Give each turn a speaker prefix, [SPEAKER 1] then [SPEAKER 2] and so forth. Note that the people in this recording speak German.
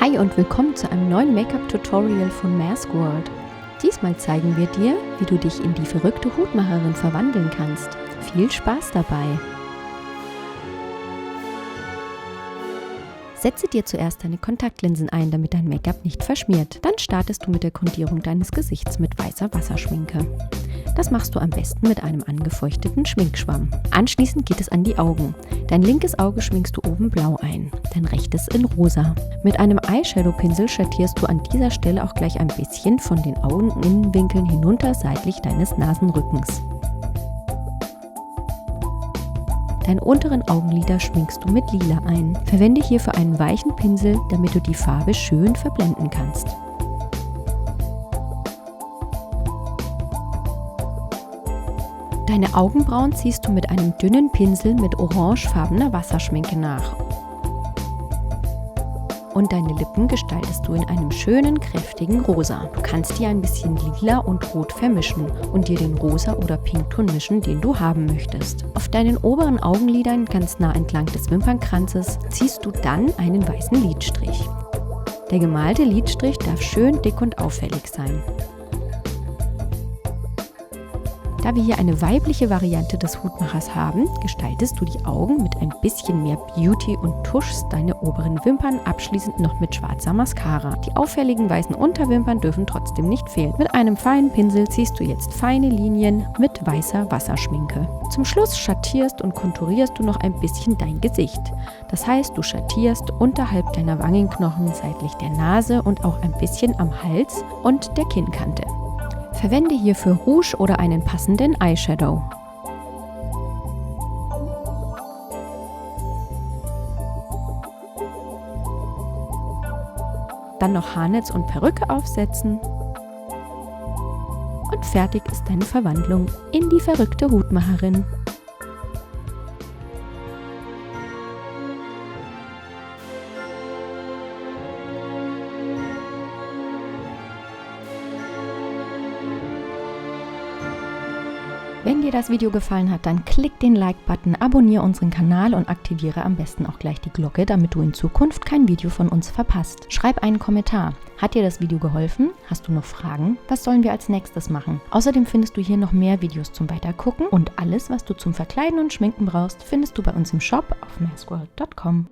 [SPEAKER 1] Hi und willkommen zu einem neuen Make-up-Tutorial von Mask World. Diesmal zeigen wir dir, wie du dich in die verrückte Hutmacherin verwandeln kannst. Viel Spaß dabei! Setze dir zuerst deine Kontaktlinsen ein, damit dein Make-up nicht verschmiert. Dann startest du mit der Grundierung deines Gesichts mit weißer Wasserschminke. Das machst du am besten mit einem angefeuchteten Schminkschwamm. Anschließend geht es an die Augen. Dein linkes Auge schminkst du oben blau ein, dein rechtes in rosa. Mit einem Eyeshadow-Pinsel schattierst du an dieser Stelle auch gleich ein bisschen von den Augeninnenwinkeln hinunter seitlich deines Nasenrückens. Deine unteren Augenlider schminkst du mit Lila ein. Verwende hierfür einen weichen Pinsel, damit du die Farbe schön verblenden kannst. Deine Augenbrauen ziehst du mit einem dünnen Pinsel mit orangefarbener Wasserschminke nach. Und deine Lippen gestaltest du in einem schönen, kräftigen Rosa. Du kannst dir ein bisschen Lila und Rot vermischen und dir den Rosa- oder Pinkton mischen, den du haben möchtest. Auf deinen oberen Augenlidern ganz nah entlang des Wimpernkranzes ziehst du dann einen weißen Lidstrich. Der gemalte Lidstrich darf schön dick und auffällig sein. Da wir hier eine weibliche Variante des Hutmachers haben, gestaltest du die Augen mit ein bisschen mehr Beauty und tuschst deine oberen Wimpern abschließend noch mit schwarzer Mascara. Die auffälligen weißen Unterwimpern dürfen trotzdem nicht fehlen. Mit einem feinen Pinsel ziehst du jetzt feine Linien mit weißer Wasserschminke. Zum Schluss schattierst und konturierst du noch ein bisschen dein Gesicht. Das heißt, du schattierst unterhalb deiner Wangenknochen seitlich der Nase und auch ein bisschen am Hals und der Kinnkante. Verwende hierfür Rouge oder einen passenden Eyeshadow. Dann noch Haarnetz und Perücke aufsetzen. Und fertig ist deine Verwandlung in die verrückte Hutmacherin. Wenn dir das Video gefallen hat, dann klick den Like-Button, abonniere unseren Kanal und aktiviere am besten auch gleich die Glocke, damit du in Zukunft kein Video von uns verpasst. Schreib einen Kommentar. Hat dir das Video geholfen? Hast du noch Fragen? Was sollen wir als nächstes machen? Außerdem findest du hier noch mehr Videos zum Weitergucken und alles, was du zum Verkleiden und Schminken brauchst, findest du bei uns im Shop auf maskworld.com.